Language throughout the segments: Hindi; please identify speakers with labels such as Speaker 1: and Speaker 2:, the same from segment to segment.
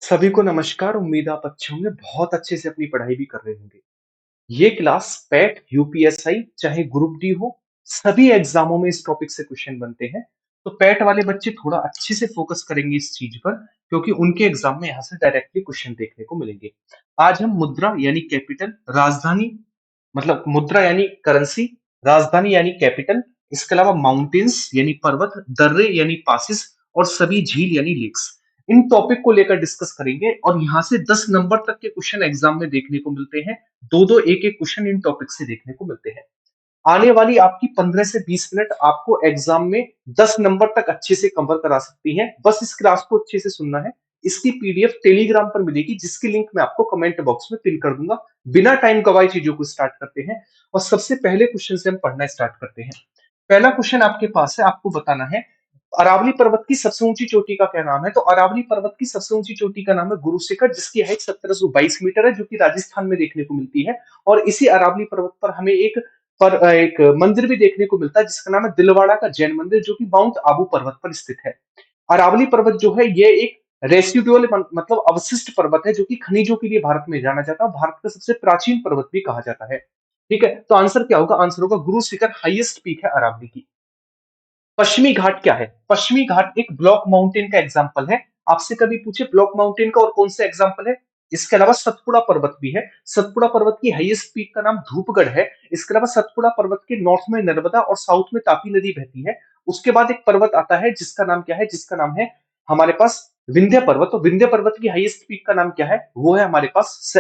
Speaker 1: सभी को नमस्कार। उम्मीद आप अच्छे होंगे, बहुत अच्छे से अपनी पढ़ाई भी कर रहे होंगे। ये क्लास पैट, यूपीएसआई चाहे ग्रुप डी हो, सभी एग्जामों में इस टॉपिक से क्वेश्चन बनते हैं। तो पैट वाले बच्चे थोड़ा अच्छे से फोकस करेंगे इस चीज पर, क्योंकि उनके एग्जाम में यहाँ से डायरेक्टली क्वेश्चन देखने को मिलेंगे। आज हम मुद्रा यानी कैपिटल, राजधानी मतलब मुद्रा यानी करेंसी, राजधानी यानी कैपिटल, इसके अलावा माउंटेन्स यानी पर्वत, दर्रे यानी पासिस और सभी झील यानी लेक्स, इन टॉपिक को लेकर डिस्कस करेंगे। और यहाँ से 10 नंबर तक के क्वेश्चन एग्जाम में देखने को मिलते हैं। दो दो एक एक क्वेश्चन इन टॉपिक से देखने को मिलते हैं। आने वाली आपकी 15 से 20 मिनट आपको एग्जाम में 10 नंबर तक अच्छे से कवर करा सकती हैं। बस इस क्लास को अच्छे से सुनना है। इसकी पीडीएफ टेलीग्राम पर मिलेगी, जिसकी लिंक मैं आपको कमेंट बॉक्स में पिन कर दूंगा। बिना टाइम गवाए चीजों को स्टार्ट करते हैं और सबसे पहले क्वेश्चन से हम पढ़ना स्टार्ट करते हैं। पहला क्वेश्चन आपके पास है, आपको बताना है अरावली पर्वत की सबसे ऊंची चोटी का क्या नाम है। तो अरावली पर्वत की सबसे ऊंची चोटी का नाम है गुरु शिखर, जिसकी हाइट 1722 मीटर है, जो कि राजस्थान में देखने को मिलती है। और इसी अरावली पर्वत पर हमें एक मंदिर भी देखने को मिलता है, जिसका नाम है दिलवाड़ा का जैन मंदिर, जो कि माउंट आबू पर्वत पर स्थित है। अरावली पर्वत जो है ये एक रेसिडुअल मतलब अवशिष्ट पर्वत है, जो कि खनिजों के लिए भारत में जाना जाता है। भारत का सबसे प्राचीन पर्वत भी कहा जाता है। ठीक है, तो आंसर क्या होगा? आंसर होगा गुरु शिखर, हाईएस्ट पीक है अरावली की। पश्चिमी घाट क्या है? पश्चिमी घाट एक ब्लॉक माउंटेन का एग्जाम्पल है। आपसे कभी पूछे ब्लॉक माउंटेन का और कौन सा एग्जाम्पल है? इसके अलावा सतपुड़ा पर्वत भी है। सतपुड़ा पर्वत की हाईएस्ट पीक का नाम धूपगढ़ है। इसके अलावा सतपुड़ा पर्वत के नॉर्थ में नर्मदा और साउथ में तापी नदी बहती है। उसके बाद एक पर्वत आता है जिसका नाम क्या है? जिसका नाम है हमारे पास विंध्य पर्वत। तो विंध्य पर्वत की हाईएस्ट पीक का नाम क्या है? वो है हमारे पास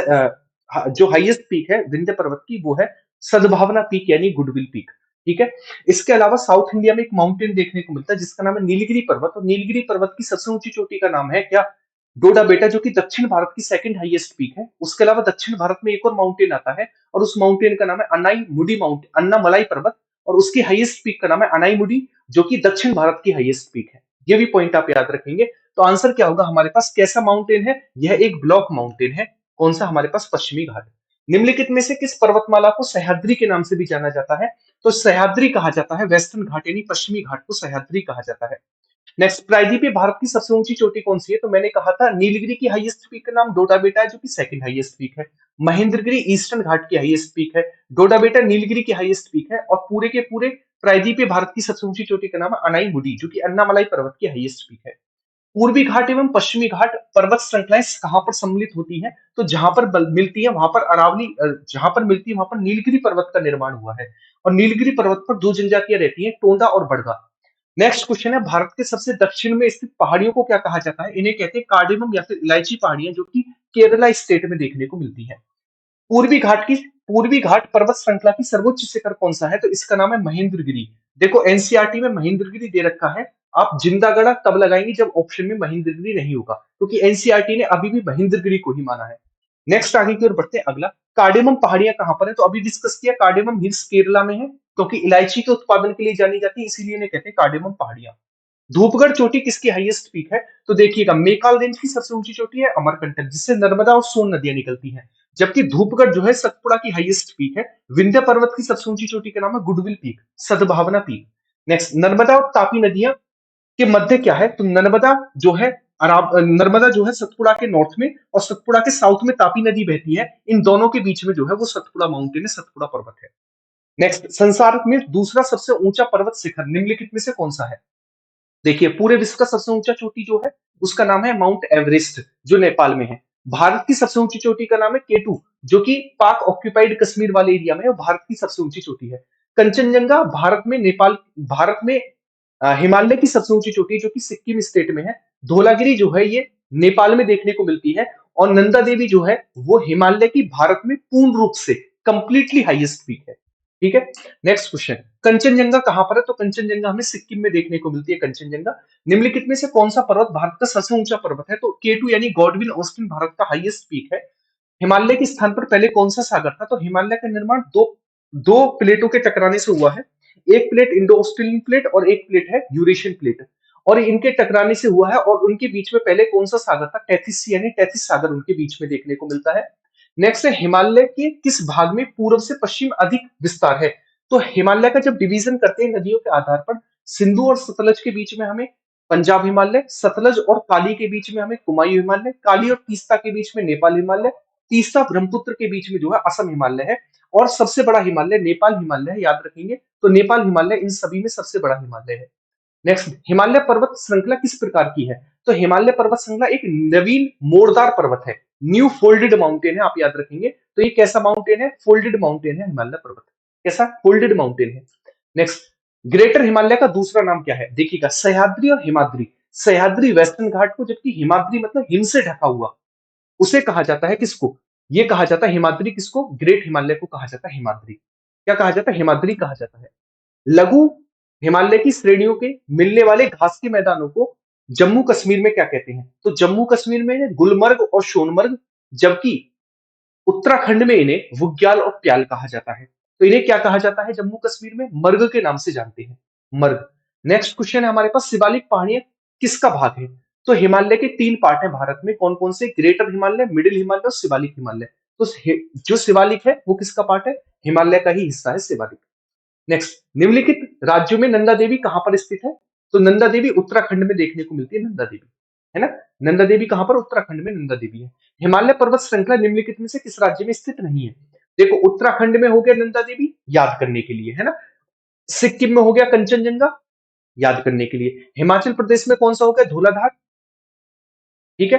Speaker 1: जो हाईएस्ट पीक है विंध्य पर्वत की, वो है सद्भावना पीक यानी गुडविल पीक। ठीक है। इसके अलावा साउथ इंडिया में एक माउंटेन देखने को मिलता है जिसका नाम है नीलगिरी पर्वत। और नीलगिरी पर्वत की सबसे ऊंची चोटी का नाम है क्या? डोडा बेटा, जो कि दक्षिण भारत की सेकंड हाईएस्ट पीक है। उसके अलावा दक्षिण भारत में एक और माउंटेन आता है और उस माउंटेन का नाम है अनाई मुडी माउंटेन, अन्नामलाई पर्वत। और उसकी हाईएस्ट पीक का नाम है अनाई मुडी, जो कि दक्षिण भारत की हाईएस्ट पीक है। ये भी पॉइंट आप याद रखेंगे। तो आंसर क्या होगा हमारे पास? कैसा माउंटेन है? यह एक ब्लॉक माउंटेन है। कौन सा? हमारे पास पश्चिमी घाट। निम्नलिखित में से किस पर्वतमाला को सह्याद्री के नाम से भी जाना जाता है? तो सह्याद्री कहा जाता है, वेस्टर्न घाट यानी पश्चिमी घाट को सह्याद्री कहा जाता है। नेक्स्ट, प्रायद्वीपीय भारत की सबसे ऊंची चोटी कौन सी है? तो मैंने कहा था नीलगिरी की हाईएस्ट पीक का नाम डोडा बेटा है, जो कि सेकंड हाईएस्ट पीक है। महेंद्रगिरी ईस्टर्न घाट की हाईएस्ट पीक है। डोडा बेटा नीलगिरी की हाईएस्ट पीक है। और पूरे के पूरे प्रायद्वीपीय भारत की सबसे ऊंची चोटी का नाम है अनाई मुडी, जो कि अन्नामलाई पर्वत की हाईएस्ट पीक है। पूर्वी घाट एवं पश्चिमी घाट पर्वत श्रृंखलाएं कहां पर सम्मिलित होती हैं? तो जहां पर मिलती है वहां पर अरावली, जहां पर मिलती है वहां पर नीलगिरी पर्वत का निर्माण हुआ है। और नीलगिरी पर्वत पर दो जनजातियां रहती हैं, टोंडा और बड़गा। नेक्स्ट क्वेश्चन है, भारत के सबसे दक्षिण में स्थित पहाड़ियों को क्या कहा जाता है? इन्हें कहते हैं कार्डेमम या फिर इलायची पहाड़ियां, जो कि केरला स्टेट में देखने को मिलती है। पूर्वी घाट की पूर्वी घाट पर्वत श्रृंखला की सर्वोच्च शिखर कौन सा है? तो इसका नाम है महेंद्रगिरी। देखो एनसीईआरटी में महेंद्रगिरी दे रखा है। आप जिंदा गड़ा तब लगाएंगे जब ऑप्शन में महेंद्रगिरी नहीं होगा, क्योंकि एनसीईआरटी ने अभी भी महेंद्रगिरी को ही माना है। नेक्स्ट आगे की ओर बढ़ते हैं। अगला, कार्डेमम पहाड़ियां कहां पर है? तो अभी डिस्कस किया, कार्डेमम हिल्स केरला में है, क्योंकि इलायची के उत्पादन के लिए जानी जाती है, इसीलिए इन्हें कहते हैं कार्डेमम पहाड़ियां। धूपगढ़ चोटी किसकी हाईएस्ट पीक है? तो देखिएगा, मेकाल रेंज की सबसे ऊंची चोटी है अमरकंटक, जिससे नर्मदा और सोन नदियां निकलती हैं। जबकि धूपगढ़ जो है सतपुड़ा की हाईएस्ट पीक है। विंध्य पर्वत की सबसे ऊंची चोटी का नाम है गुडविल पीक, सद्भावना पीक। नेक्स्ट, नर्मदा और तापी नदियां के मध्य क्या है? तो नर्मदा जो है सतपुड़ा के नॉर्थ में और सतपुड़ा के साउथ में तापी नदी बहती है। इन दोनों के बीच में जो है वो सतपुड़ा माउंटेन है, सतपुड़ा पर्वत है। नेक्स्ट, संसार में दूसरा सबसे ऊंचा पर्वत शिखर निम्नलिखित में से कौन सा है? देखिए, पूरे विश्व का सबसे ऊंचा चोटी जो है उसका नाम है माउंट एवरेस्ट, जो नेपाल में है। भारत की सबसे ऊंची चोटी का नाम है केटू, जो कि पाक ऑक्यूपाइड कश्मीर वाले एरिया में है, भारत की सबसे ऊंची चोटी है। कंचनजंगा भारत में हिमालय की सबसे ऊंची चोटी, जो कि सिक्किम स्टेट में है। धौलागिरी जो है ये नेपाल में देखने को मिलती है। और नंदा देवी जो है वो हिमालय की भारत में पूर्ण रूप से कंप्लीटली हाईएस्ट पीक है। ठीक है। नेक्स्ट क्वेश्चन, कंचनजंगा कहां पर है? तो कंचनजंगा हमें सिक्किम में देखने को मिलती है। कंचनजंगा निम्नलिखित में से कौन सा पर्वत भारत का सबसे ऊंचा पर्वत है? तो केटू यानी गॉडविन ऑस्टिन भारत का हाईएस्ट पीक है। हिमालय के स्थान पर पहले कौन सा सागर था? तो हिमालय का निर्माण दो दो प्लेटों के टकराने से हुआ है। एक प्लेट इंडो ऑस्ट्रेलियन प्लेट और एक प्लेट है यूरेशियन प्लेट। और इनके टकराने से हुआ है। और उनके बीच में पहले कौन सा सागर था? टेथिस सी यानी टेथिस सागर उनके बीच में देखने को मिलता है। नेक्स्ट है, हिमालय के किस भाग में पूर्व से पश्चिम अधिक विस्तार है? तो हिमालय का जब डिवीजन करते हैं नदियों के आधार पर, सिंधु और सतलज के बीच में हमें पंजाब हिमालय, सतलज और काली के बीच में हमें कुमायूं हिमालय, काली और तीस्ता के बीच में नेपाल हिमालय, तीस्ता ब्रह्मपुत्र के बीच में जो है असम हिमालय है, और सबसे बड़ा हिमालय नेपाल हिमालय है, याद रखेंगे। तो नेपाल हिमालय इन सभी में सबसे बड़ा हिमालय है। नेक्स्ट, हिमालय पर्वत श्रृंखला किस प्रकार की है? तो हिमालय पर्वत श्रृंखला एक नवीन मोड़दार पर्वत है, न्यू फोल्डेड माउंटेन है, आप याद रखेंगे। तो ये कैसा माउंटेन है? फोल्डेड माउंटेन है हिमालय पर्वत। कैसा? फोल्डेड माउंटेन है। नेक्स्ट, ग्रेटर हिमालय का दूसरा नाम क्या है? देखिएगा, सह्याद्री और हिमाद्री। सह्याद्री वेस्टर्न घाट को, जबकि हिमाद्री मतलब हिम से ढका हुआ, उसे कहा जाता है किसको? ये कहा जाता है हिमाद्री किसको? ग्रेट हिमालय को कहा जाता है हिमाद्री। क्या कहा जाता है? हिमाद्री कहा जाता है। लघु हिमालय की श्रेणियों के मिलने वाले घास के मैदानों को जम्मू कश्मीर में क्या कहते हैं? तो जम्मू कश्मीर में है गुलमर्ग और सोनमर्ग, जबकि उत्तराखंड में इन्हें बुग्याल और प्याल कहा जाता है। तो इन्हें क्या कहा जाता है जम्मू कश्मीर में? मर्ग के नाम से जानते हैं, मर्ग। नेक्स्ट क्वेश्चन है हमारे पास, शिवालिक पहाड़ियां किसका भाग है? तो हिमालय के 3 पार्ट है भारत में, कौन कौन से? ग्रेटर हिमालय, मिडिल हिमालय और शिवालिक हिमालय। तो जो शिवालिक है वो किसका पार्ट है? हिमालय का ही हिस्सा है शिवालिक। नेक्स्ट, निम्नलिखित राज्यों में नंदा देवी कहां पर स्थित है? तो नंदा देवी उत्तराखंड में देखने को मिलती है, नंदा देवी, है ना। नंदा देवी कहां पर? उत्तराखंड में नंदा देवी है। हिमालय पर्वत श्रृंखला निम्नलिखित में से किस राज्य में स्थित नहीं है? देखो, उत्तराखंड में हो गया नंदा देवी, याद करने के लिए, है ना। सिक्किम में हो गया कंचनजंगा, याद करने के लिए। हिमाचल प्रदेश में कौन सा हो गया? धौलाधार, ठीक है।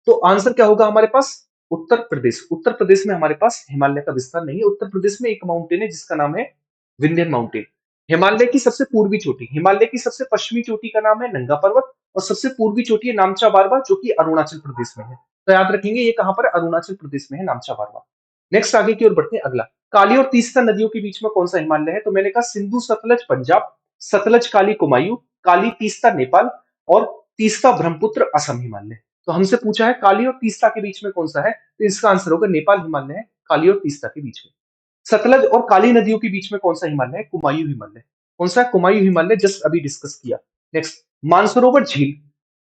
Speaker 1: तो आंसर क्या होगा हमारे पास? उत्तर प्रदेश। उत्तर प्रदेश में हमारे पास हिमालय का विस्तार नहीं है। उत्तर प्रदेश में एक माउंटेन है जिसका नाम है विंध्यन माउंटेन। हिमालय की सबसे पूर्वी चोटी, हिमालय की सबसे पश्चिमी चोटी का नाम है नंगा पर्वत, और सबसे पूर्वी चोटी है नामचा बारवा, जो कि अरुणाचल प्रदेश में है। तो याद रखेंगे ये कहां पर है? अरुणाचल प्रदेश में है नामचा बारवा। नेक्स्ट, आगे की ओर बढ़ते हैं। अगला, काली और तीस्ता नदियों के बीच में कौन सा हिमालय है? तो मैंने कहा सिंधु सतलज पंजाब, सतलज काली कुमायूं, काली तीस्ता नेपाल, और तीस्ता ब्रह्मपुत्र असम हिमालय। तो हमसे पूछा है काली और तीस्ता के बीच में कौन सा है? तो इसका आंसर होगा नेपाल हिमालय है, काली और तीस्ता के बीच में। सतलज और काली नदियों के बीच में कौन सा हिमालय है? कुमायूं हिमालय। कौन सा? कुमायूं हिमालय, जस्ट अभी डिस्कस किया। नेक्स्ट, मानसरोवर झील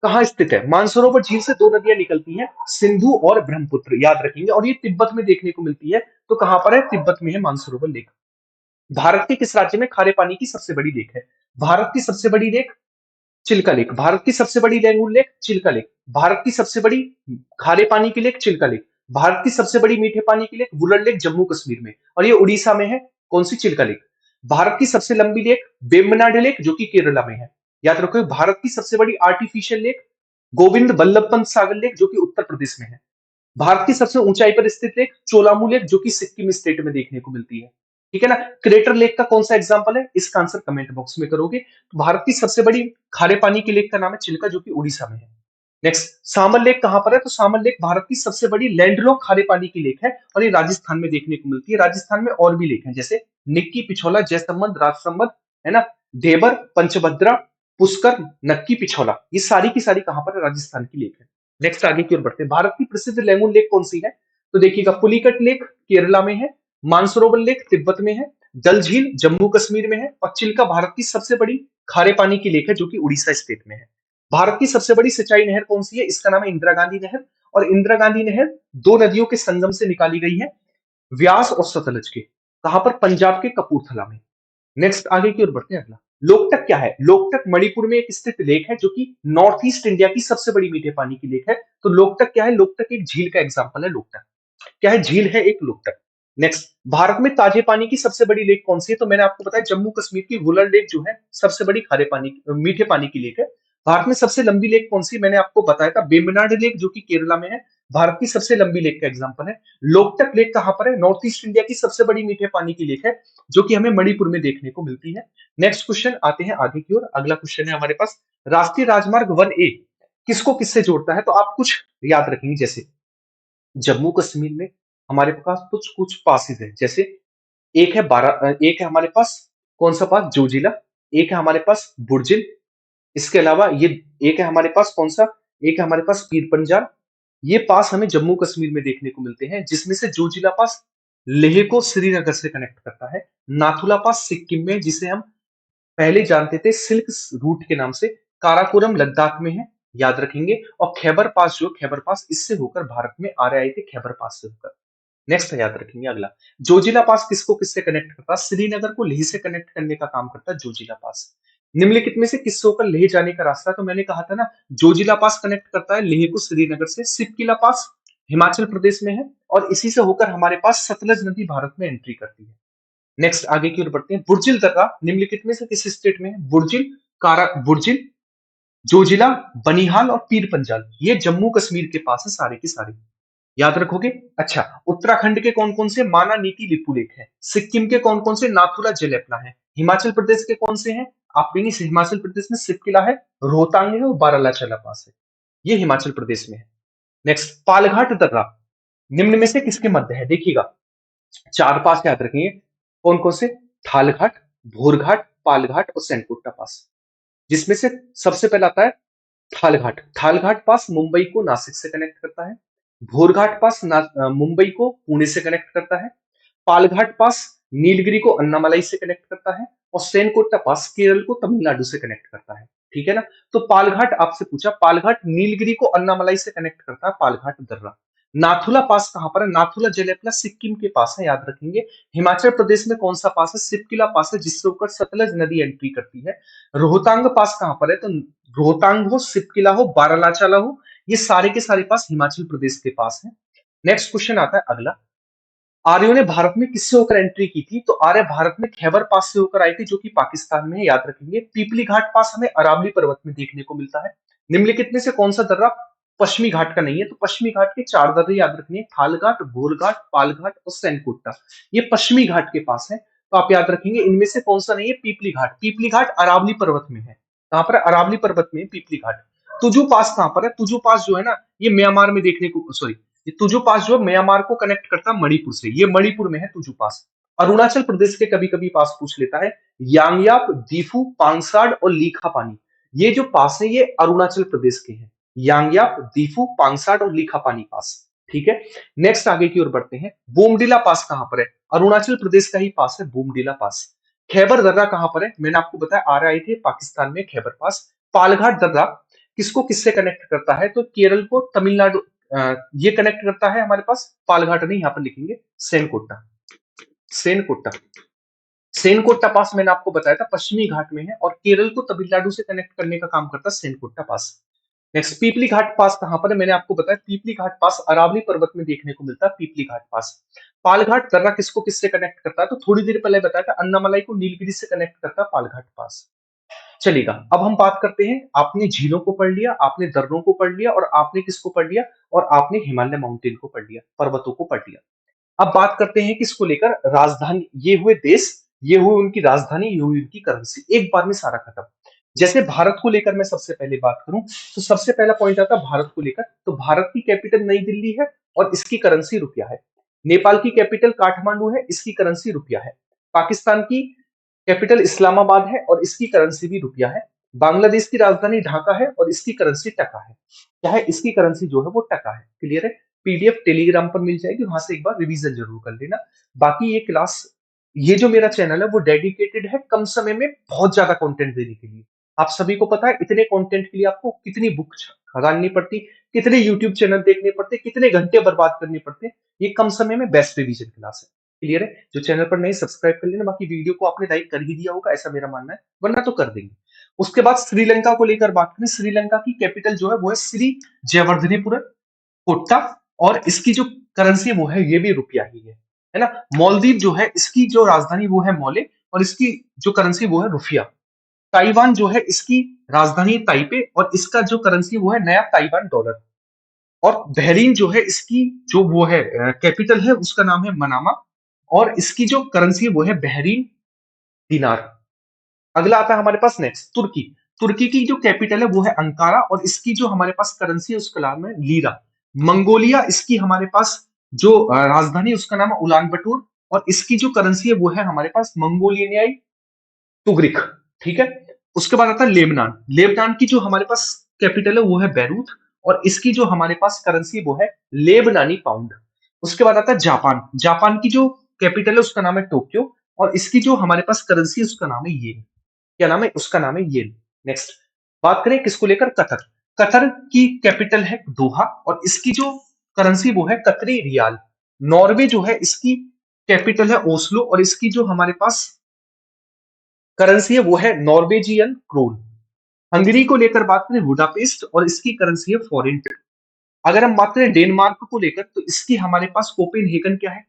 Speaker 1: कहां स्थित है? मानसरोवर झील से 2 नदियां निकलती हैं, सिंधु और ब्रह्मपुत्र, याद रखेंगे, और ये तिब्बत में देखने को मिलती है। तो कहां पर है? तिब्बत में है मानसरोवर लेक। भारत के किस राज्य में खारे पानी की सबसे बड़ी लेक है? भारत की सबसे बड़ी लेक चिल्का लेक। भारत की सबसे बड़ी लैंगूर लेक चिल्का लेक। भारत की सबसे बड़ी खारे पानी की लेक चिल्का लेक। भारत की सबसे बड़ी मीठे पानी की लेक वुलर लेक जम्मू कश्मीर में, और ये उड़ीसा में है। कौन सी? चिल्का लेक। भारत की सबसे लंबी लेक वेम्बनाड लेक, जो कि केरला में है, याद रखो। भारत की सबसे बड़ी artificial lake Govind Ballabh Pant Sagar lake, जो कि उत्तर प्रदेश में है। भारत की सबसे ऊंचाई पर स्थित लेक चोलामू लेक, जो कि सिक्किम स्टेट में देखने को मिलती है, ठीक है ना। क्रेटर लेक का कौन सा एग्जांपल है? इसका आंसर कमेंट बॉक्स में करोगे। तो भारत की सबसे बड़ी खारे पानी की लेक का नाम है चिल्का, जो कि उड़ीसा में है। नेक्स्ट, सामर लेक कहां पर है? तो सामर लेक भारत की सबसे बड़ी लैंडलॉक खारे पानी की लेक है, और ये राजस्थान में देखने को मिलती है। राजस्थान में और भी लेक हैं, जैसे निक्की, पिछोला, जयसंबंध, राजसंबंध, है ना, देवर, पंचभद्रा, पुष्कर, नक्की, पिछोला, ये सारी की सारी कहां पर है? राजस्थान की लेक है। नेक्स्ट, आगे की ओर बढ़ते हैं। भारत की प्रसिद्ध लेमन लेक कौन सी है? तो देखिएगा, पुलिकट लेक केरला में है, मानसरोवर लेक तिब्बत में है, डल झील जम्मू कश्मीर में है, और चिल्का भारत की सबसे बड़ी खारे पानी की लेक है, जो कि उड़ीसा स्टेट में है। भारत की सबसे बड़ी सिंचाई नहर कौन सी है? इसका नाम है इंदिरा गांधी नहर, और इंदिरा गांधी नहर 2 नदियों के संगम से निकाली गई है, व्यास और सतलज के। कहां पर? पंजाब के कपूरथला में। नेक्स्ट, आगे की ओर बढ़ते हैं। अगला, लोकटक क्या है? लोकटक मणिपुर में एक स्थित लेक है, जो कि नॉर्थ ईस्ट इंडिया की सबसे बड़ी मीठे पानी की लेक है। तो लोकटक क्या है? लोकटक एक झील का एग्जांपल है। लोकटक क्या है? झील है एक, लोकटक। नेक्स्ट, भारत में ताजे पानी की सबसे बड़ी लेक कौन सी है? तो मैंने आपको बताया जम्मू कश्मीर की वुलर लेक जो है सबसे बड़ी खारे पानी मीठे पानी की लेक है। भारत में सबसे लंबी लेक कौन सी? मैंने आपको बताया था बेम्बनाड लेक, जो कि केरला में है, भारत की सबसे लंबी लेक का एग्जांपल है। लोकटक लेक कहां पर है? नॉर्थ ईस्ट इंडिया की सबसे बड़ी मीठे पानी की लेक है, जो कि हमें मणिपुर में देखने को मिलती है। नेक्स्ट क्वेश्चन, आते हैं आगे की ओर। अगला क्वेश्चन है हमारे पास, राष्ट्रीय राजमार्ग 1A किसको किससे जोड़ता है? तो आप कुछ याद रखेंगे, जैसे जम्मू कश्मीर में हमारे पास कुछ कुछ पासेस है, जैसे एक है हमारे पास, कौन सा पास? जोजिला। एक है हमारे पास बुर्जिल। इसके अलावा ये एक है हमारे पास, कौन सा? एक है हमारे पास पीर पंजाल। ये पास हमें जम्मू कश्मीर में देखने को मिलते हैं, जिसमें से जोजिला पास लेह को श्रीनगर से कनेक्ट करता है। नाथुला पास सिक्किम में, जिसे हम पहले जानते थे सिल्क रूट के नाम से, काराकोरम लद्दाख में है, याद रखेंगे। और खैबर पास, जो खैबर पास इससे होकर भारत में आ रहे थे, खैबर पास से होकर। नेक्स्ट याद रखेंगे। अगला, जोजिला पास किसको किससे कनेक्ट करता है? श्रीनगर को लेह से कनेक्ट करने का काम करता है जोजिला पास। निम्नलिखित में से किससे होकर लेह जाने का रास्ता है? तो मैंने कहा था ना, जोजिला पास कनेक्ट करता है लेह को श्रीनगर से, सिपकिला पास हिमाचल प्रदेश में है, और इसी से होकर हमारे पास सतलज नदी भारत में एंट्री करती है। नेक्स्ट आगे की ओर बढ़ते हैं। बुर्जिल दर्रा निम्नलिखित में से किस स्टेट में है? बुर्जिल, कारा बुर्जिल, जोजिला, बनिहाल और पीर पंजाल, ये जम्मू कश्मीर के पास है सारे के सारे। याद रखोगे? अच्छा, उत्तराखंड के कौन कौन से? माना, नीति, लिपुलेख है। सिक्किम के कौन कौन से? नाथुला, जलेपना है। हिमाचल प्रदेश के कौन से हैं? आप कहेंगे हिमाचल प्रदेश में सिपकिला है, रोहतांग है और बारालाचाला पास है, ये हिमाचल प्रदेश में है। नेक्स्ट, पालघाट दर्रा निम्न में से किसके मध्य है? देखिएगा, चार पास याद रखेंगे, कौन कौन से? थालघाट, भोरघाट, पालघाट और सैनकुट्टा पास, जिसमें से सबसे पहला आता है थालघाट। थालघाट पास मुंबई को नासिक से कनेक्ट करता है। भोरघाट पास मुंबई को पुणे से कनेक्ट करता है। पालघाट पास नीलगिरी को अन्नामलाई से कनेक्ट करता है। और सेनकोट्टा पास केरल को तमिलनाडु से कनेक्ट करता है। ठीक है ना? तो पालघाट आपसे पूछा, पालघाट नीलगिरी को अन्नामलाई से कनेक्ट करता है, पालघाट दर्रा। नाथुला पास कहां पर है? नाथुला जलेपना सिक्किम के पास है, याद रखेंगे। हिमाचल प्रदेश में कौन सा पास है? सिपकिला पास है, जिससे होकर सतलज नदी एंट्री करती है। रोहतांग पास कहां पर है? तो रोहतांग हो, सिपकिला हो, बारालाचाला हो, ये सारे के सारे पास हिमाचल प्रदेश के पास है। नेक्स्ट क्वेश्चन आता है अगला, आर्यों ने भारत में किससे होकर एंट्री की थी? तो आर्य भारत में खैबर पास से होकर आए थे, जो कि पाकिस्तान में है, याद रखेंगे। पीपली घाट पास हमें अरावली पर्वत में देखने को मिलता है। निम्नलिखित में से कौन सा दर्रा पश्चिमी घाट का नहीं है? तो पश्चिमी घाट के चार दर्रे याद रखने, थालघाट, भोरघाट, पालघाट और सैनकुट्टा, ये पश्चिमी घाट के पास है। तो आप याद रखेंगे इनमें से कौन सा नहीं है? पीपली घाट। पीपली घाट अरावली पर्वत में है। कहां पर? अरावली पर्वत में पीपली घाट। तुजू पास कहां पर है? तुजू पास जो है ना, ये म्यांमार में देखने को, सॉरी, ये तुजू पास जो है म्यांमार को कनेक्ट करता है मणिपुर से, ये मणिपुर में है तुजू पास। अरुणाचल प्रदेश के कभी कभी पास पूछ लेता है, यांगयाप, दीफू, पांगसाड और लीखा पानी, ये जो पास है ये अरुणाचल प्रदेश के हैं। यांगयाप, दीफू, पांगसाड और लीखा पानी पास। ठीक है, नेक्स्ट आगे की ओर बढ़ते हैं। बोमडिला पास कहां पर है? अरुणाचल प्रदेश का ही पास है बोमडिला पास। खैबर दर्रा कहां पर है? मैंने आपको बताया आ रहे थे पाकिस्तान में, खैबर पास। पालघाट दर्रा किसको किससे कनेक्ट करता है? तो केरल को तमिलनाडु, ये कनेक्ट करता है हमारे पास। पालघाट नहीं, यहां पर लिखेंगे सेनकोट्टा। सेनकोट्टा, सेनकोट्टा पास मैंने आपको बताया था पश्चिमी घाट में है, और केरल को तमिलनाडु से कनेक्ट करने का काम करता है सेनकोट्टा पास। नेक्स्ट, पीपली घाट पास कहां पर है? मैंने आपको बताया पीपली घाट पास अरावली पर्वत में देखने को मिलता है, पीपली घाट पास। पालघाट दर्रा किसको किससे कनेक्ट करता है? तो थोड़ी देर पहले बताया था अन्नामलाई को नीलगिरी से कनेक्ट करता है, पालघाट पास। चलेगा, अब हम बात करते हैं, आपने झीलों को पढ़ लिया, आपने दर्रों को पढ़ लिया, और आपने किसको पढ़ लिया? और आपने हिमालय माउंटेन को पढ़ लिया, पर्वतों को पढ़ लिया। अब बात करते हैं किसको लेकर? राजधानी, ये हुए देश, ये हुई उनकी राजधानी, ये हुई उनकी करेंसी, एक बार में सारा खत्म। जैसे भारत को लेकर मैं सबसे पहले बात करूं, तो सबसे पहला पॉइंट आता है भारत को लेकर, तो भारत की कैपिटल नई दिल्ली है और इसकी करेंसी रुपया है। नेपाल की कैपिटल काठमांडू है, इसकी करेंसी रुपया है। पाकिस्तान की कैपिटल इस्लामाबाद है और इसकी करेंसी भी रुपया है। बांग्लादेश की राजधानी ढाका है और इसकी करेंसी टका है। क्या है? इसकी करेंसी जो है वो टका है। क्लियर है? पीडीएफ टेलीग्राम पर मिल जाएगी, वहां से एक बार रिवीजन जरूर कर लेना। बाकी ये क्लास, ये जो मेरा चैनल है वो डेडिकेटेड है कम समय में बहुत ज्यादा कंटेंट देने के लिए। आप सभी को पता है इतने कंटेंट के लिए आपको कितनी बुक खरीदनी पड़ती, कितने यूट्यूब चैनल देखने पड़ते, कितने घंटे बर्बाद करने पड़ते। ये कम समय में बेस्ट रिवीजन क्लास है। क्लियर है? जो चैनल पर नहीं सब्सक्राइब कर लेना, बाकी वीडियो को आपने लाइक कर ही दिया होगा ऐसा मेरा मानना है, वरना तो कर देंगे। उसके बाद श्रीलंका को लेकर बात करें, श्रीलंका की कैपिटल जो है वो है श्री जयवर्धनेपुरम कोट्टा, और इसकी जो करेंसी वो है ये भी रुपया ही है ना। मालदीव जो है इसकी जो राजधानी वो है मौले, और इसकी जो करेंसी वो है रुपया। ताइवान जो है इसकी राजधानी ताइपे, और इसका जो करेंसी वो है नया ताइवान डॉलर। और बहरीन जो है इसकी जो वो है कैपिटल है उसका नाम है मनामा, और इसकी जो करेंसी है वो है बहरीन दिनार। अगला आता है हमारे पास नेक्स्ट तुर्की। तुर्की की जो कैपिटल है वो है अंकारा, और इसकी जो हमारे पास करेंसी है उसका नाम है लीरा। मंगोलिया, इसकी हमारे पास जो राजधानी उसका नाम है उलान बटोर, और इसकी जो करेंसी है वो है हमारे पास मंगोलियाई तुगरिक। ठीक है, उसके बाद आता है लेबनान। लेबनान की जो हमारे पास कैपिटल है वो है बैरूत, और इसकी जो हमारे पास करेंसी वो है लेबनानी पाउंड। उसके बाद आता है जापान। जापान की जो कैपिटल है उसका नाम है टोक्यो, और इसकी जो हमारे पास करेंसी है उसका नाम है येन। क्या नाम है? उसका नाम है येन। नेक्स्ट बात करें किसको लेकर? कतर। कतर की कैपिटल है दोहा, और इसकी जो करेंसी वो है कतरी रियाल। नॉर्वे जो है इसकी कैपिटल है ओस्लो, और इसकी जो हमारे पास करेंसी है वो है नॉर्वेजियन क्रोन। हंगरी को लेकर बात करें बुडापेस्ट और इसकी करेंसी है फॉरेंट। अगर हम बात करें डेनमार्क को लेकर तो इसकी हमारे पास कोपेनहेगन क्या है,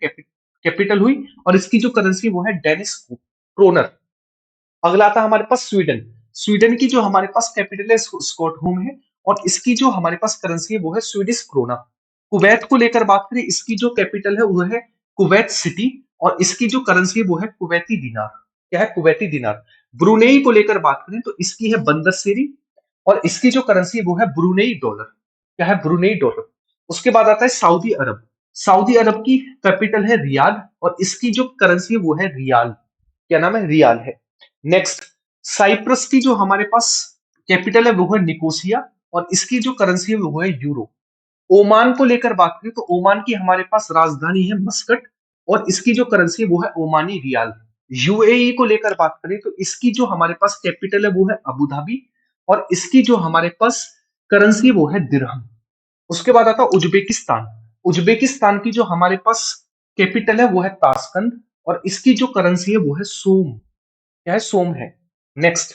Speaker 1: कैपिटल हुई, और इसकी जो करेंसी वो है डेनिस क्रोनर। अगला आता है हमारे पास स्वीडन। स्वीडन की जो हमारे पास कैपिटल है स्टॉकहोम है, और इसकी जो हमारे पास करेंसी है वो है स्वीडिश क्रोना। कुवैत को लेकर बात करें, इसकी जो कैपिटल है वो है कुवैत सिटी, और इसकी जो करेंसी है वो है कुवैती दिनार। क्या है? कुवैती दिनार। ब्रुनेई को लेकर बात करें तो इसकी है बंदर सेरी, और इसकी जो करेंसी है वो है ब्रुनेई डॉलर। क्या है? Brunei dollar. उसके बाद आता है सऊदी अरब। सऊदी अरब की कैपिटल है रियाद, और इसकी जो करेंसी है वो है रियाल। क्या नाम है? रियाल है। नेक्स्ट, साइप्रस की जो हमारे पास कैपिटल है वो है निकोसिया, और इसकी जो करेंसी है वो है यूरो। ओमान को लेकर बात करें तो ओमान की हमारे पास राजधानी है मस्कट, और इसकी जो करेंसी है वो है ओमानी रियाल। यूएई को लेकर बात करें तो इसकी जो हमारे पास कैपिटल है वो है अबू धाबी, और इसकी जो हमारे पास करेंसी है वो है दिरहम। उसके बाद आता है उज्बेकिस्तान। उज्बेकिस्तान की जो हमारे पास कैपिटल है वो है ताशकंद, और इसकी जो करेंसी है वो है सोम। क्या है? सोम है। Next,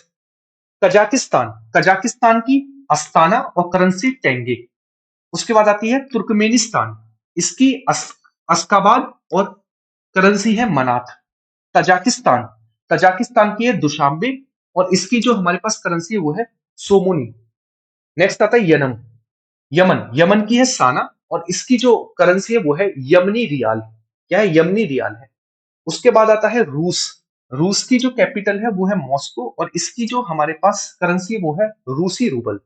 Speaker 1: Kazakhstan. कजाकिस्तान की अस्ताना और करेंसी टेंगे। उसके बाद आती है तुर्कमेनिस्तान। इसकी अस्काबाद और करेंसी है मनात। तजाकिस्तान। तजाकिस्तान की है दुशांबे, और इसकी जो हमारे पास करेंसी है वो है सोमोनी। नेक्स्ट आता है यमन। यमन। यमन की है साना, और इसकी जो करेंसी है वो है यमनी रियाल। क्या है? यमनी रियाल है। उसके बाद आता है रूस। रूस की जो कैपिटल है वो है मॉस्को, और इसकी जो हमारे पास करेंसी है वो है रूसी रूबल।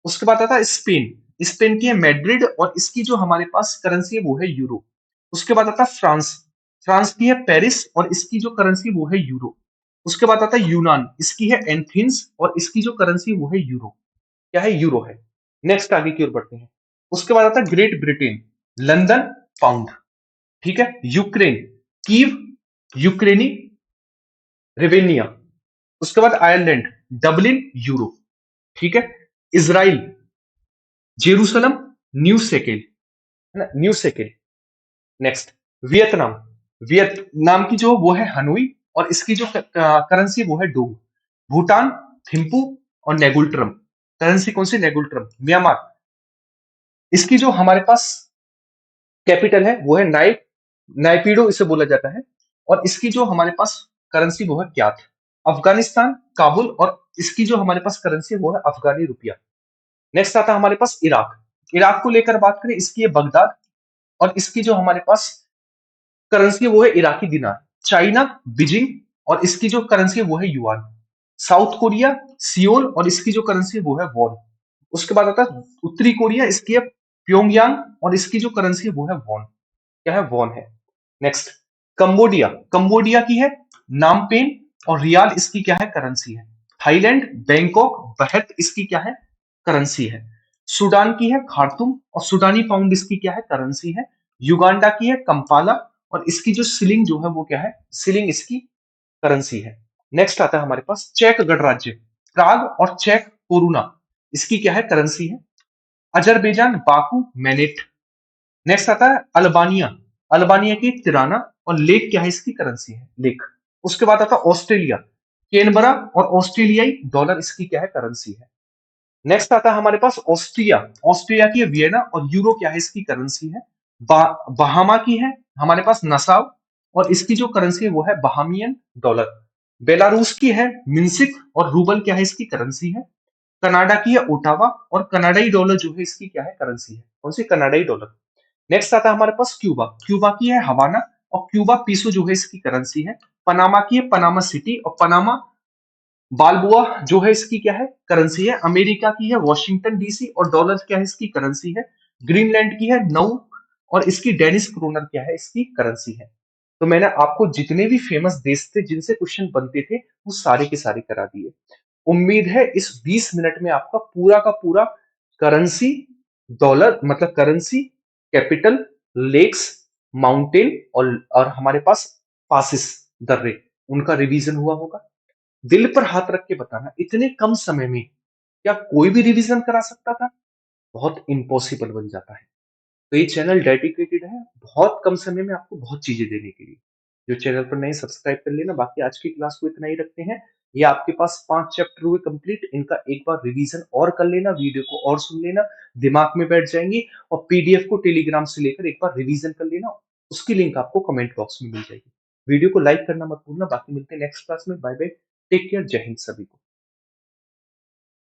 Speaker 1: उसके बाद आता है स्पेन। स्पेन की है मैड्रिड, और इसकी जो हमारे पास करेंसी है वो है यूरो। उसके बाद आता है फ्रांस। फ्रांस की है पेरिस, और इसकी जो करेंसी वो है यूरो। उसके बाद आता है यूनान। इसकी है एंथिन्स, और इसकी जो करेंसी वो है यूरो। क्या है? यूरो है। नेक्स्ट आगे की ओर बढ़ते हैं। उसके बाद आता है ग्रेट ब्रिटेन। London pound. ठीक है। यूक्रेन कीव यूक्रेनी रेवेनिया। उसके बाद आयरलैंड डबलिन यूरो। ठीक है। इसराइल जेरूसलम न्यू सेकेल, है ना? New shekel. Next, Vietnam. Vietnam की जो वो है हनोई, और इसकी जो करेंसी वो है डोंग। भूटान थिम्पू और नेगुल्ट्रम। करेंसी कौन सी? नेगुल्ट्रम। म्यांमार। इसकी जो हमारे पास कैपिटल है वो है नाइपीडो इसे बोला जाता है, और इसकी जो हमारे पास करेंसी वो है क्यात। अफगानिस्तान काबुल, और इसकी जो हमारे पास करेंसी वो है अफगानी रुपया। नेक्स्ट आता है हमारे पास इराक। इराक को लेकर बात करें, इसकी है बगदाद, और इसकी जो हमारे पास करेंसी है वो है इराकी दिनार। चाइना बीजिंग, और इसकी जो करेंसी है वो है युआन। साउथ कोरिया सियोल, और इसकी जो करेंसी है वो है वॉन। उसके बाद आता है उत्तरी कोरिया। इसकी है प्योंगयांग, और इसकी जो करेंसी है वो है वॉन। क्या है? वॉन है। Next, Cambodia. कंबोडिया की है नामपेन, और रियाल इसकी क्या है? करेंसी है। थाईलैंड बैंकॉक बहत इसकी क्या है? करेंसी है। सूडान की है खार्तुम, और सूडानी पाउंड इसकी क्या है? करेंसी है। युगांडा की है कंपाला, और इसकी जो सिलिंग जो है वो क्या है? सिलिंग इसकी करेंसी है। नेक्स्ट आता है हमारे पास चेक गणराज्य। प्राग और चेक कोरुना इसकी क्या है? करेंसी है। Azerbaijan Baku MANET. नेक्स्ट आता है अल्बानिया। अल्बानिया की तिराना, और लेक क्या है? इसकी करेंसी है लेक। उसके बाद आता है ऑस्ट्रेलिया। केनबरा और ऑस्ट्रेलियाई डॉलर इसकी क्या है? करेंसी है। नेक्स्ट आता है हमारे पास ऑस्ट्रिया। ऑस्ट्रिया की है वियना, और यूरो क्या है? इसकी करेंसी है। बहामा की है हमारे पास नसाउ, और इसकी जो करेंसी है वो है बहामियन डॉलर। बेलारूस की है मिंसिक, और रूबल क्या है? इसकी करेंसी है। कनाडा की है ओटावा, और कनाडाई डॉलर जो है इसकी क्या है? करेंसी है। कौन सी? कनाडाई डॉलर। नेक्स्ट आता है हमारे पास क्यूबा। क्यूबा की है हवाना, और क्यूबा पीसो जो है इसकी करेंसी है। पनामा की है पनामा सिटी, और पनामा बालबुआ जो है इसकी क्या है? करेंसी है। अमेरिका की है वॉशिंगटन डीसी, और डॉलर क्या है? इसकी करेंसी है। ग्रीनलैंड की है नऊक, और इसकी डेनिस क्रोनर क्या है? इसकी करेंसी है। तो मैंने आपको जितने भी फेमस देश थे जिनसे क्वेश्चन बनते थे वो सारे के सारे करा दिए। उम्मीद है इस 20 मिनट में आपका पूरा का पूरा करेंसी, डॉलर मतलब करेंसी, कैपिटल, लेक्स, माउंटेन, और हमारे पास पासिस, दर्रे, उनका रिवीजन हुआ होगा। दिल पर हाथ रख के बताना, इतने कम समय में क्या कोई भी रिवीजन करा सकता था? बहुत इम्पॉसिबल बन जाता है। तो ये चैनल डेडिकेटेड है बहुत कम समय में आपको बहुत चीजें देने के लिए। जो चैनल पर नहीं, सब्सक्राइब कर लेना। बाकी आज की क्लास को इतना ही रखते हैं। ये आपके पास 5 चैप्टर हुए कंप्लीट, इनका एक बार रिवीजन और कर लेना, वीडियो को और सुन लेना, दिमाग में बैठ जाएंगी और पीडीएफ को टेलीग्राम से लेकर एक बार रिवीजन कर लेना, उसकी लिंक आपको कमेंट बॉक्स में मिल जाएगी। वीडियो को लाइक करना मत भूलना, बाकी मिलते हैं नेक्स्ट क्लास में। बाय बाय, टेक केयर, जय हिंद सभी को।